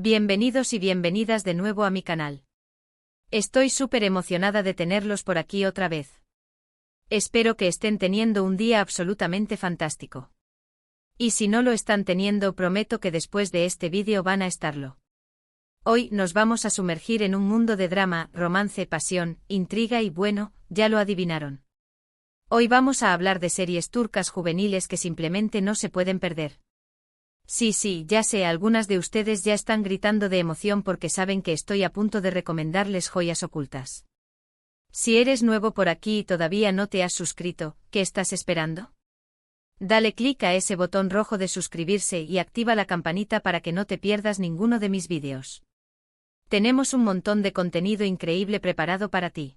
Bienvenidos y bienvenidas de nuevo a mi canal. Estoy súper emocionada de tenerlos por aquí otra vez. Espero que estén teniendo un día absolutamente fantástico. Y si no lo están teniendo, prometo que después de este vídeo van a estarlo. Hoy nos vamos a sumergir en un mundo de drama, romance, pasión, intriga y bueno, ya lo adivinaron. Hoy vamos a hablar de series turcas juveniles que simplemente no se pueden perder. Sí, ya sé, algunas de ustedes ya están gritando de emoción porque saben que estoy a punto de recomendarles joyas ocultas. Si eres nuevo por aquí y todavía no te has suscrito, ¿qué estás esperando? Dale clic a ese botón rojo de suscribirse y activa la campanita para que no te pierdas ninguno de mis vídeos. Tenemos un montón de contenido increíble preparado para ti.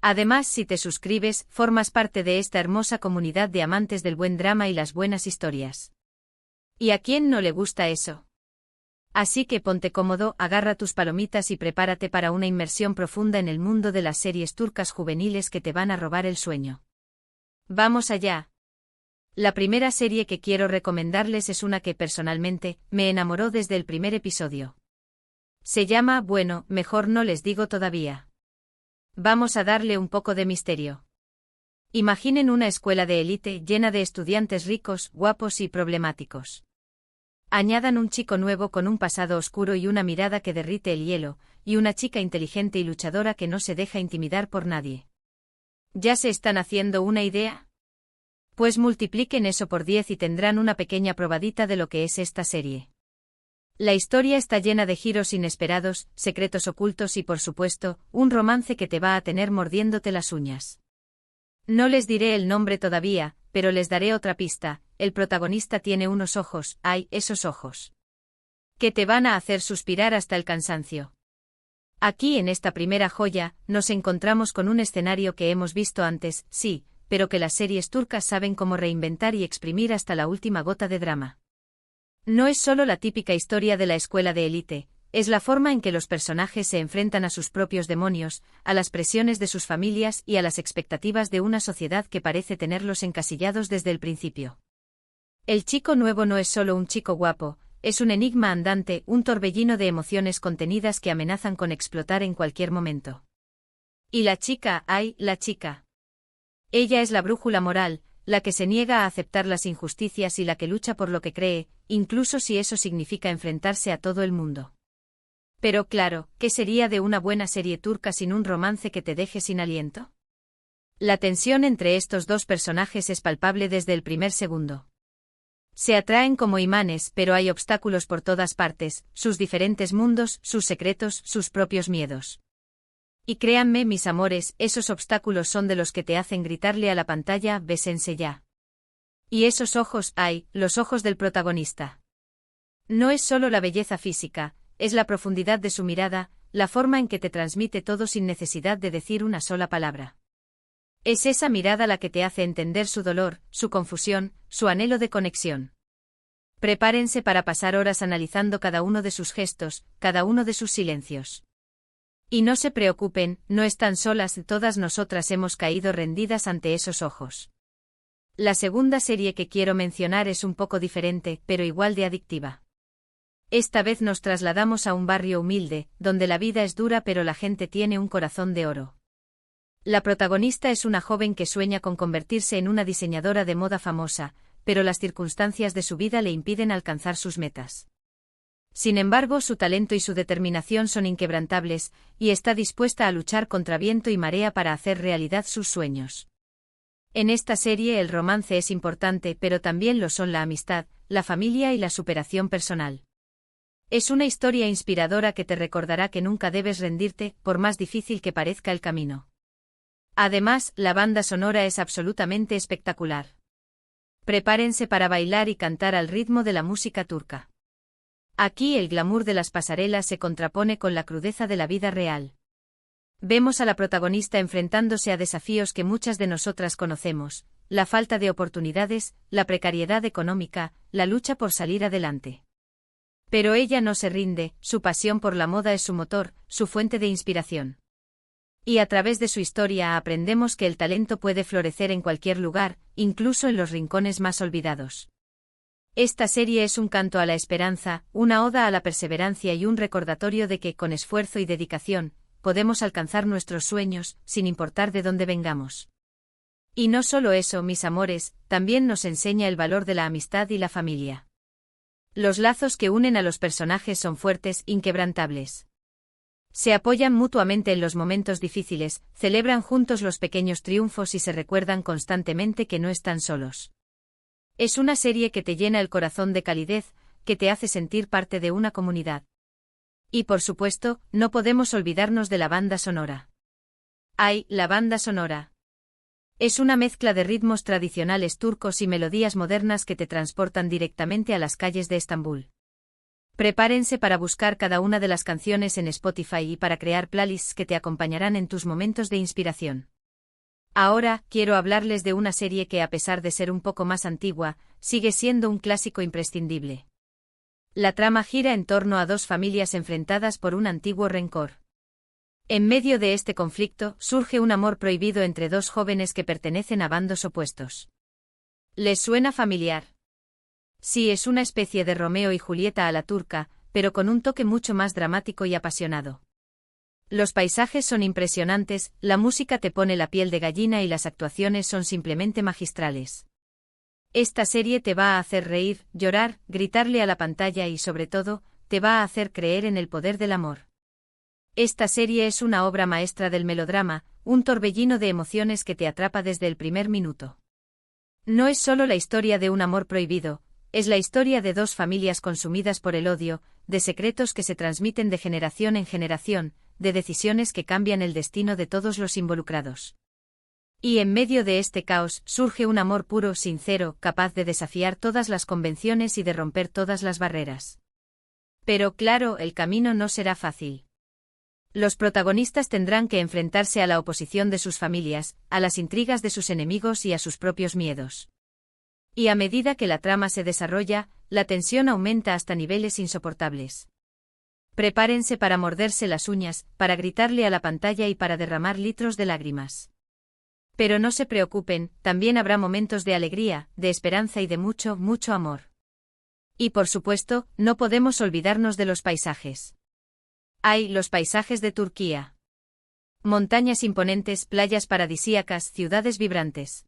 Además, si te suscribes, formas parte de esta hermosa comunidad de amantes del buen drama y las buenas historias. ¿Y a quién no le gusta eso? Así que ponte cómodo, agarra tus palomitas y prepárate para una inmersión profunda en el mundo de las series turcas juveniles que te van a robar el sueño. ¡Vamos allá! La primera serie que quiero recomendarles es una que personalmente me enamoró desde el primer episodio. Se llama, bueno, mejor no les digo todavía. Vamos a darle un poco de misterio. Imaginen una escuela de élite llena de estudiantes ricos, guapos y problemáticos. Añadan un chico nuevo con un pasado oscuro y una mirada que derrite el hielo, y una chica inteligente y luchadora que no se deja intimidar por nadie. ¿Ya se están haciendo una idea? Pues multipliquen eso por 10 y tendrán una pequeña probadita de lo que es esta serie. La historia está llena de giros inesperados, secretos ocultos y por supuesto, un romance que te va a tener mordiéndote las uñas. No les diré el nombre todavía, pero les daré otra pista. El protagonista tiene unos ojos, esos ojos, que te van a hacer suspirar hasta el cansancio. Aquí en esta primera joya, nos encontramos con un escenario que hemos visto antes, sí, pero que las series turcas saben cómo reinventar y exprimir hasta la última gota de drama. No es solo la típica historia de la escuela de élite, es la forma en que los personajes se enfrentan a sus propios demonios, a las presiones de sus familias y a las expectativas de una sociedad que parece tenerlos encasillados desde el principio. El chico nuevo no es solo un chico guapo, es un enigma andante, un torbellino de emociones contenidas que amenazan con explotar en cualquier momento. Y la chica, la chica. Ella es la brújula moral, la que se niega a aceptar las injusticias y la que lucha por lo que cree, incluso si eso significa enfrentarse a todo el mundo. Pero claro, ¿qué sería de una buena serie turca sin un romance que te deje sin aliento? La tensión entre estos dos personajes es palpable desde el primer segundo. Se atraen como imanes, pero hay obstáculos por todas partes, sus diferentes mundos, sus secretos, sus propios miedos. Y créanme, mis amores, esos obstáculos son de los que te hacen gritarle a la pantalla, bésense ya. Y esos ojos, los ojos del protagonista. No es solo la belleza física, es la profundidad de su mirada, la forma en que te transmite todo sin necesidad de decir una sola palabra. Es esa mirada la que te hace entender su dolor, su confusión, su anhelo de conexión. Prepárense para pasar horas analizando cada uno de sus gestos, cada uno de sus silencios. Y no se preocupen, no están solas, todas nosotras hemos caído rendidas ante esos ojos. La segunda serie que quiero mencionar es un poco diferente, pero igual de adictiva. Esta vez nos trasladamos a un barrio humilde, donde la vida es dura pero la gente tiene un corazón de oro. La protagonista es una joven que sueña con convertirse en una diseñadora de moda famosa, pero las circunstancias de su vida le impiden alcanzar sus metas. Sin embargo, su talento y su determinación son inquebrantables, y está dispuesta a luchar contra viento y marea para hacer realidad sus sueños. En esta serie el romance es importante, pero también lo son la amistad, la familia y la superación personal. Es una historia inspiradora que te recordará que nunca debes rendirte, por más difícil que parezca el camino. Además, la banda sonora es absolutamente espectacular. Prepárense para bailar y cantar al ritmo de la música turca. Aquí el glamour de las pasarelas se contrapone con la crudeza de la vida real. Vemos a la protagonista enfrentándose a desafíos que muchas de nosotras conocemos, la falta de oportunidades, la precariedad económica, la lucha por salir adelante. Pero ella no se rinde, su pasión por la moda es su motor, su fuente de inspiración. Y a través de su historia aprendemos que el talento puede florecer en cualquier lugar, incluso en los rincones más olvidados. Esta serie es un canto a la esperanza, una oda a la perseverancia y un recordatorio de que, con esfuerzo y dedicación, podemos alcanzar nuestros sueños, sin importar de dónde vengamos. Y no solo eso, mis amores, también nos enseña el valor de la amistad y la familia. Los lazos que unen a los personajes son fuertes, inquebrantables. Se apoyan mutuamente en los momentos difíciles, celebran juntos los pequeños triunfos y se recuerdan constantemente que no están solos. Es una serie que te llena el corazón de calidez, que te hace sentir parte de una comunidad. Y por supuesto, no podemos olvidarnos de la banda sonora. ¡Ay, la banda sonora! Es una mezcla de ritmos tradicionales turcos y melodías modernas que te transportan directamente a las calles de Estambul. Prepárense para buscar cada una de las canciones en Spotify y para crear playlists que te acompañarán en tus momentos de inspiración. Ahora, quiero hablarles de una serie que, a pesar de ser un poco más antigua, sigue siendo un clásico imprescindible. La trama gira en torno a dos familias enfrentadas por un antiguo rencor. En medio de este conflicto, surge un amor prohibido entre dos jóvenes que pertenecen a bandos opuestos. ¿Les suena familiar? Sí, es una especie de Romeo y Julieta a la turca, pero con un toque mucho más dramático y apasionado. Los paisajes son impresionantes, la música te pone la piel de gallina y las actuaciones son simplemente magistrales. Esta serie te va a hacer reír, llorar, gritarle a la pantalla y, sobre todo, te va a hacer creer en el poder del amor. Esta serie es una obra maestra del melodrama, un torbellino de emociones que te atrapa desde el primer minuto. No es solo la historia de un amor prohibido, es la historia de dos familias consumidas por el odio, de secretos que se transmiten de generación en generación, de decisiones que cambian el destino de todos los involucrados. Y en medio de este caos surge un amor puro, sincero, capaz de desafiar todas las convenciones y de romper todas las barreras. Pero claro, el camino no será fácil. Los protagonistas tendrán que enfrentarse a la oposición de sus familias, a las intrigas de sus enemigos y a sus propios miedos. Y a medida que la trama se desarrolla, la tensión aumenta hasta niveles insoportables. Prepárense para morderse las uñas, para gritarle a la pantalla y para derramar litros de lágrimas. Pero no se preocupen, también habrá momentos de alegría, de esperanza y de mucho, mucho amor. Y por supuesto, no podemos olvidarnos de los paisajes. ¡Ay, los paisajes de Turquía! Montañas imponentes, playas paradisíacas, ciudades vibrantes.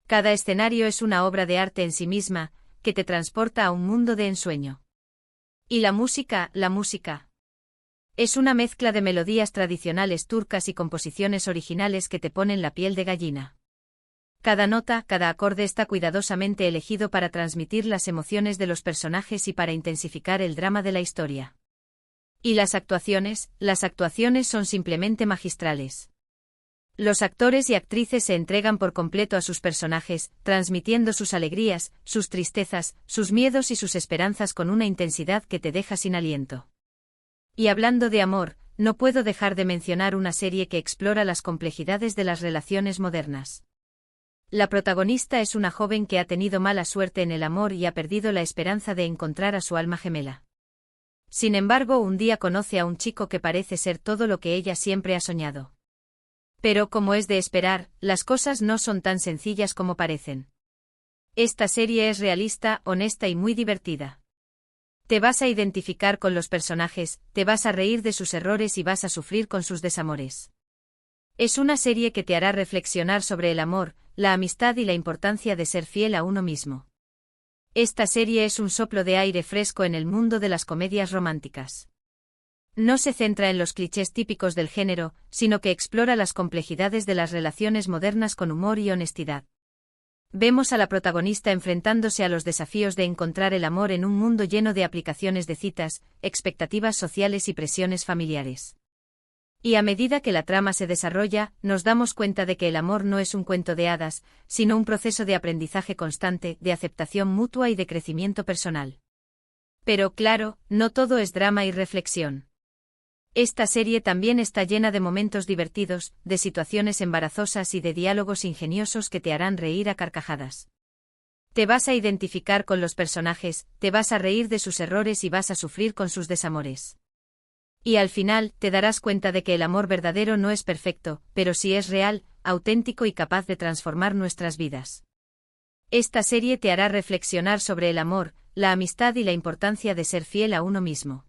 Cada escenario es una obra de arte en sí misma, que te transporta a un mundo de ensueño. Y la música. Es una mezcla de melodías tradicionales turcas y composiciones originales que te ponen la piel de gallina. Cada nota, cada acorde está cuidadosamente elegido para transmitir las emociones de los personajes y para intensificar el drama de la historia. Y las actuaciones son simplemente magistrales. Los actores y actrices se entregan por completo a sus personajes, transmitiendo sus alegrías, sus tristezas, sus miedos y sus esperanzas con una intensidad que te deja sin aliento. Y hablando de amor, no puedo dejar de mencionar una serie que explora las complejidades de las relaciones modernas. La protagonista es una joven que ha tenido mala suerte en el amor y ha perdido la esperanza de encontrar a su alma gemela. Sin embargo, un día conoce a un chico que parece ser todo lo que ella siempre ha soñado. Pero, como es de esperar, las cosas no son tan sencillas como parecen. Esta serie es realista, honesta y muy divertida. Te vas a identificar con los personajes, te vas a reír de sus errores y vas a sufrir con sus desamores. Es una serie que te hará reflexionar sobre el amor, la amistad y la importancia de ser fiel a uno mismo. Esta serie es un soplo de aire fresco en el mundo de las comedias románticas. No se centra en los clichés típicos del género, sino que explora las complejidades de las relaciones modernas con humor y honestidad. Vemos a la protagonista enfrentándose a los desafíos de encontrar el amor en un mundo lleno de aplicaciones de citas, expectativas sociales y presiones familiares. Y a medida que la trama se desarrolla, nos damos cuenta de que el amor no es un cuento de hadas, sino un proceso de aprendizaje constante, de aceptación mutua y de crecimiento personal. Pero claro, no todo es drama y reflexión. Esta serie también está llena de momentos divertidos, de situaciones embarazosas y de diálogos ingeniosos que te harán reír a carcajadas. Te vas a identificar con los personajes, te vas a reír de sus errores y vas a sufrir con sus desamores. Y al final, te darás cuenta de que el amor verdadero no es perfecto, pero sí es real, auténtico y capaz de transformar nuestras vidas. Esta serie te hará reflexionar sobre el amor, la amistad y la importancia de ser fiel a uno mismo.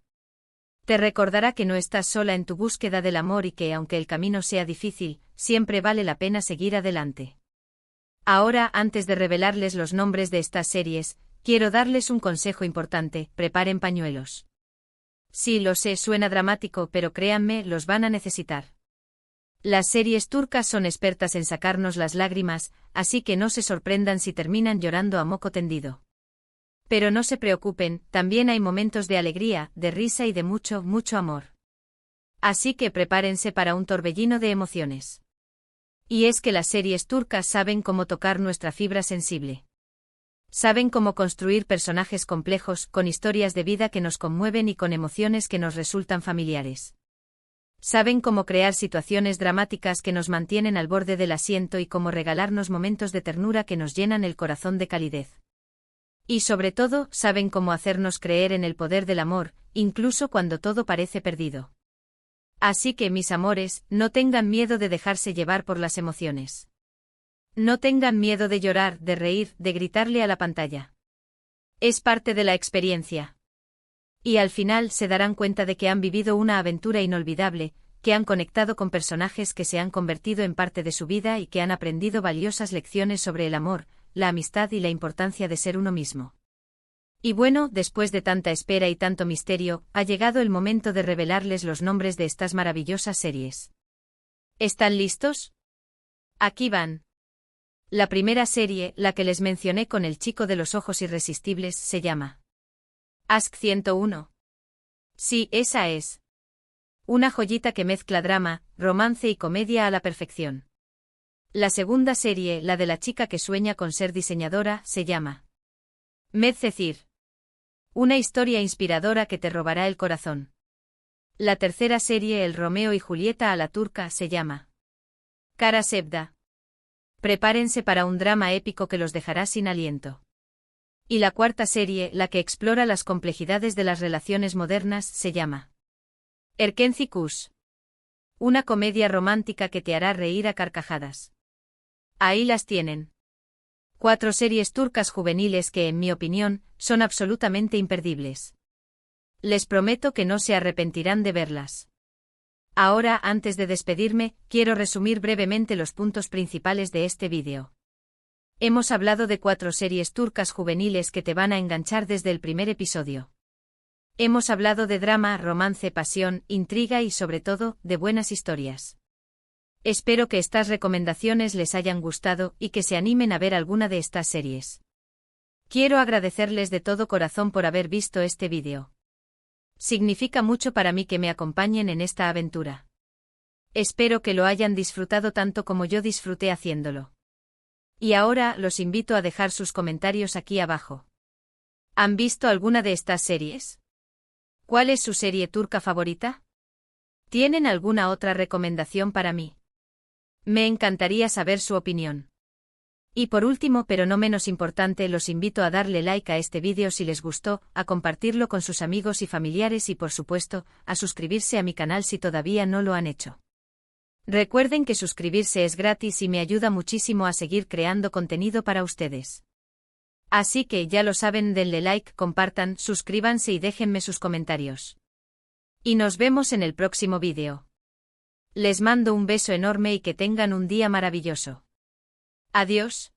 Te recordará que no estás sola en tu búsqueda del amor y que, aunque el camino sea difícil, siempre vale la pena seguir adelante. Ahora, antes de revelarles los nombres de estas series, quiero darles un consejo importante: preparen pañuelos. Sí, lo sé, suena dramático, pero créanme, los van a necesitar. Las series turcas son expertas en sacarnos las lágrimas, así que no se sorprendan si terminan llorando a moco tendido. Pero no se preocupen, también hay momentos de alegría, de risa y de mucho, mucho amor. Así que prepárense para un torbellino de emociones. Y es que las series turcas saben cómo tocar nuestra fibra sensible. Saben cómo construir personajes complejos, con historias de vida que nos conmueven y con emociones que nos resultan familiares. Saben cómo crear situaciones dramáticas que nos mantienen al borde del asiento y cómo regalarnos momentos de ternura que nos llenan el corazón de calidez. Y sobre todo, saben cómo hacernos creer en el poder del amor, incluso cuando todo parece perdido. Así que, mis amores, no tengan miedo de dejarse llevar por las emociones. No tengan miedo de llorar, de reír, de gritarle a la pantalla. Es parte de la experiencia. Y al final se darán cuenta de que han vivido una aventura inolvidable, que han conectado con personajes que se han convertido en parte de su vida y que han aprendido valiosas lecciones sobre el amor, la amistad y la importancia de ser uno mismo. Y bueno, después de tanta espera y tanto misterio, ha llegado el momento de revelarles los nombres de estas maravillosas series. ¿Están listos? Aquí van. La primera serie, la que les mencioné con el chico de los ojos irresistibles, se llama Ask 101. Sí, esa es. Una joyita que mezcla drama, romance y comedia a la perfección. La segunda serie, la de la chica que sueña con ser diseñadora, se llama Medcezir. Una historia inspiradora que te robará el corazón. La tercera serie, el Romeo y Julieta a la turca, se llama Kara Sevda. Prepárense para un drama épico que los dejará sin aliento. Y la cuarta serie, la que explora las complejidades de las relaciones modernas, se llama Erkenci Kuş. Una comedia romántica que te hará reír a carcajadas. Ahí las tienen. 4 series turcas juveniles que, en mi opinión, son absolutamente imperdibles. Les prometo que no se arrepentirán de verlas. Ahora, antes de despedirme, quiero resumir brevemente los puntos principales de este vídeo. Hemos hablado de 4 series turcas juveniles que te van a enganchar desde el primer episodio. Hemos hablado de drama, romance, pasión, intriga y sobre todo, de buenas historias. Espero que estas recomendaciones les hayan gustado y que se animen a ver alguna de estas series. Quiero agradecerles de todo corazón por haber visto este vídeo. Significa mucho para mí que me acompañen en esta aventura. Espero que lo hayan disfrutado tanto como yo disfruté haciéndolo. Y ahora los invito a dejar sus comentarios aquí abajo. ¿Han visto alguna de estas series? ¿Cuál es su serie turca favorita? ¿Tienen alguna otra recomendación para mí? Me encantaría saber su opinión. Y por último, pero no menos importante, los invito a darle like a este vídeo si les gustó, a compartirlo con sus amigos y familiares y por supuesto, a suscribirse a mi canal si todavía no lo han hecho. Recuerden que suscribirse es gratis y me ayuda muchísimo a seguir creando contenido para ustedes. Así que ya lo saben, denle like, compartan, suscríbanse y déjenme sus comentarios. Y nos vemos en el próximo vídeo. Les mando un beso enorme y que tengan un día maravilloso. Adiós.